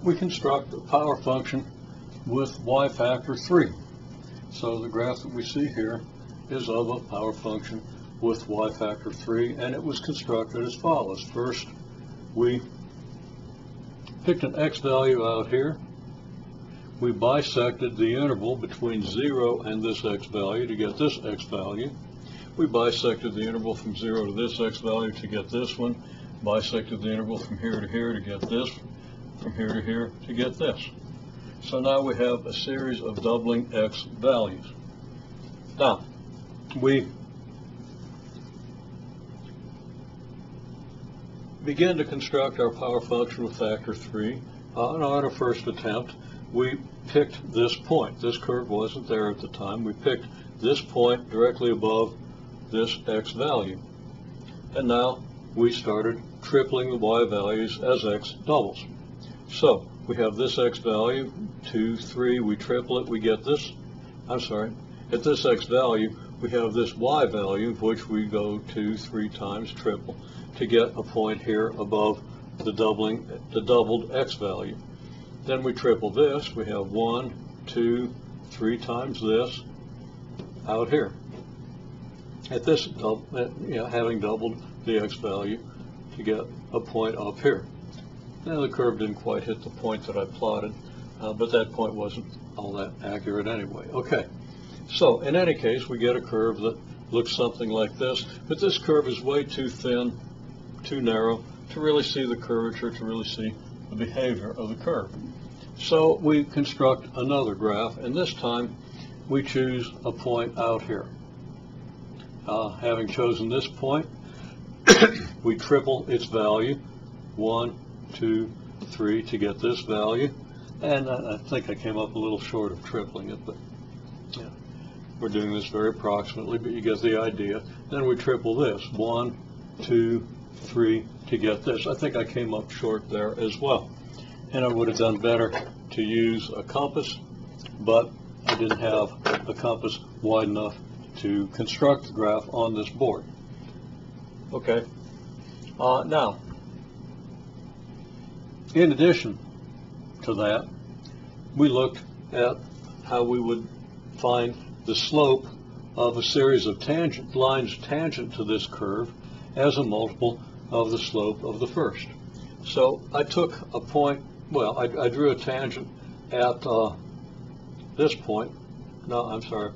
we construct a power function with y factor 3. So the graph that we see here is of a power function with y factor 3, and it was constructed as follows. First, we picked an x value out here. We bisected the interval between 0 and this x value to get this x value. We bisected the interval from 0 to this x value to get this one. Bisected the interval from here to here to get this. From here to here to get this. So now we have a series of doubling x values. Now, we begin to construct our power function with factor 3. On our first attempt, we picked this point. This curve wasn't there at the time. We picked this point directly above this x value. And now we started tripling the y values as x doubles. So we have this x value, 2, 3, we triple it, we get this, at this x value, we have this y value, which we go 2, 3 times triple to get a point here above the doubled x value. Then we triple this, we have 1, 2, 3 times this out here. At this, having doubled the x value to get a point up here. Now the curve didn't quite hit the point that I plotted, but that point wasn't all that accurate anyway. Okay, so in any case, we get a curve that looks something like this, but this curve is way too thin, too narrow to really see the curvature, to really see the behavior of the curve. So we construct another graph, and this time we choose a point out here. Having chosen this point, we triple its value, 1, 2, 3 to get this value, and I think I came up a little short of tripling it, but yeah, we're doing this very approximately, but you get the idea. Then we triple this, 1, 2, 3 to get this. I think I came up short there as well, and I would have done better to use a compass, but I didn't have a compass wide enough to construct the graph on this board. Okay, now, in addition to that, we looked at how we would find the slope of a series of lines tangent to this curve as a multiple of the slope of the first. So I took a point, well, I drew a tangent at this point. No, I'm sorry,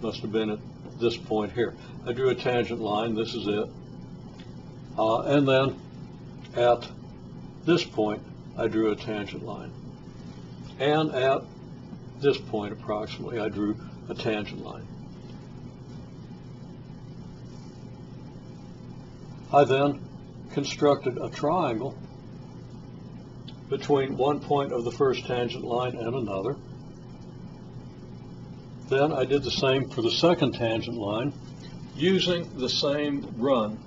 must have been at this point here. I drew a tangent line, this is it. And then at this point, I drew a tangent line. And at this point, approximately, I drew a tangent line. I then constructed a triangle between one point of the first tangent line and another. Then I did the same for the second tangent line using the same run.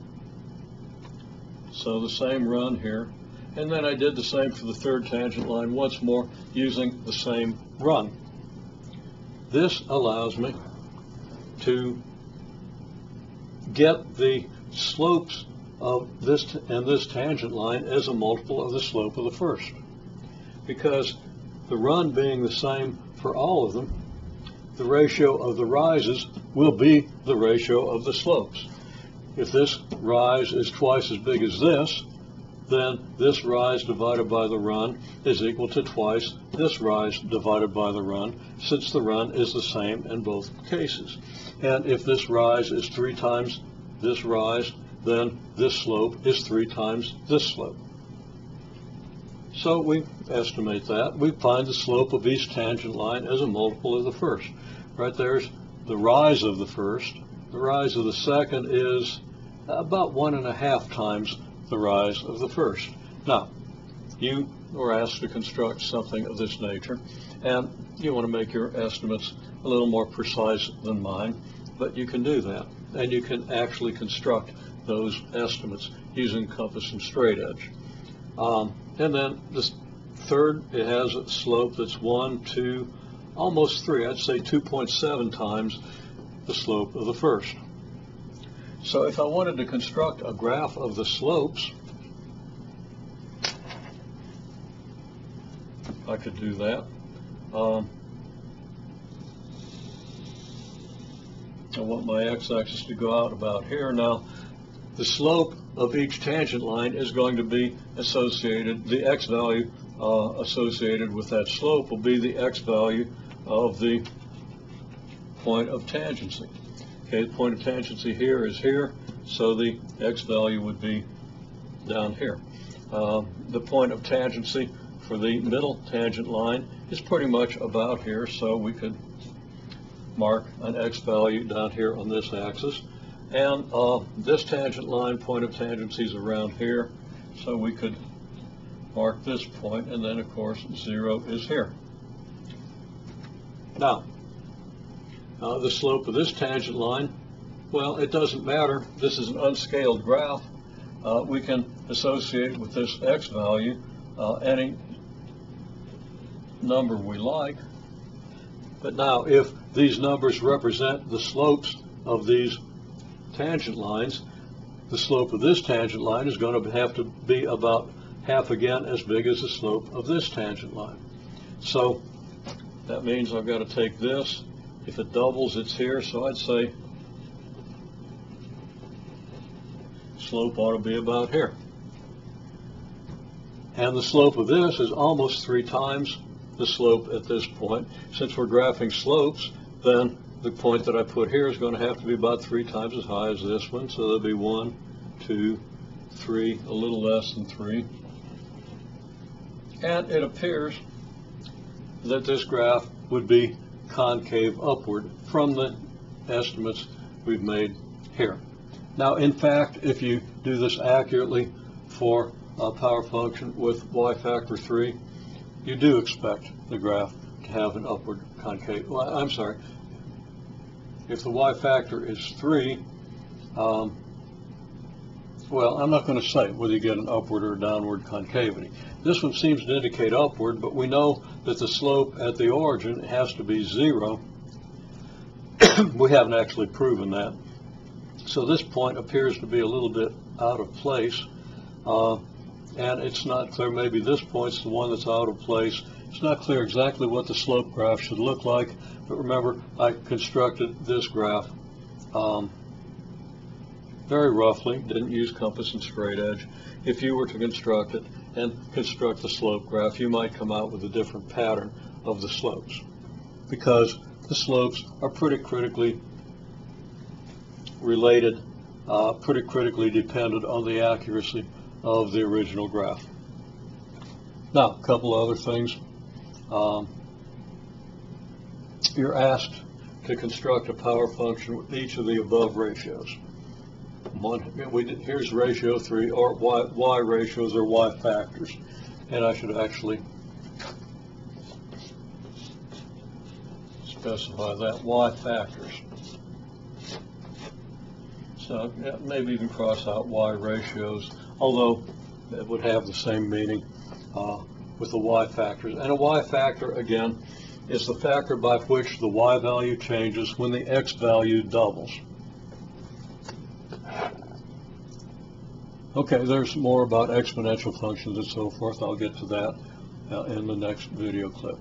So the same run here. And then I did the same for the third tangent line once more using the same run. This allows me to get the slopes of this and this tangent line as a multiple of the slope of the first. Because the run being the same for all of them, the ratio of the rises will be the ratio of the slopes. If this rise is twice as big as this, then this rise divided by the run is equal to twice this rise divided by the run, since the run is the same in both cases. And if this rise is 3 times this rise, then this slope is 3 times this slope. So we estimate that. We find the slope of each tangent line as a multiple of the first. Right there's the rise of the first. The rise of the second is about 1.5 times the rise of the first. Now, you were asked to construct something of this nature, and you want to make your estimates a little more precise than mine, but you can do that, and you can actually construct those estimates using compass and straight edge. And then this third, it has a slope that's 1, 2, almost 3, I'd say 2.7 times the slope of the first. So if I wanted to construct a graph of the slopes, I could do that. I want my x-axis to go out about here. Now, the slope of each tangent line is going to be associated, the x value associated with that slope will be the x value of the point of tangency. Okay, the point of tangency here is here, so the x value would be down here. The point of tangency for the middle tangent line is pretty much about here, so we could mark an x value down here on this axis. And this tangent line, point of tangency, is around here, so we could mark this point, and then of course 0 is here. Now, the slope of this tangent line, well, it doesn't matter. This is an unscaled graph. We can associate with this x value any number we like. But now, if these numbers represent the slopes of these tangent lines, the slope of this tangent line is going to have to be about half again as big as the slope of this tangent line. So that means I've got to take this. If it doubles, it's here, so I'd say slope ought to be about here. And the slope of this is almost 3 times the slope at this point. Since we're graphing slopes, then the point that I put here is going to have to be about 3 times as high as this one, so there'll be 1, 2, 3, a little less than 3. And it appears that this graph would be concave upward from the estimates we've made here. Now, in fact, if you do this accurately for a power function with y factor 3, you do expect the graph to have an upward concave. Well, I'm sorry. If the y factor is 3, well, I'm not going to say whether you get an upward or downward concavity. This one seems to indicate upward, but we know that the slope at the origin has to be 0. We haven't actually proven that. So this point appears to be a little bit out of place, and it's not clear. Maybe this point's the one that's out of place. It's not clear exactly what the slope graph should look like, but remember, I constructed this graph very roughly, didn't use compass and straight edge. If you were to construct it and construct the slope graph, you might come out with a different pattern of the slopes, because the slopes are pretty critically related, pretty critically dependent on the accuracy of the original graph. Now, a couple other things. You're asked to construct a power function with each of the above ratios. Here's ratio 3, or y ratios, or y factors. And I should actually specify that, y factors. So yeah, maybe even cross out y ratios, although it would have the same meaning with the y factors. And a y factor, again, is the factor by which the y value changes when the x value doubles. Okay, there's more about exponential functions and so forth. I'll get to that in the next video clip.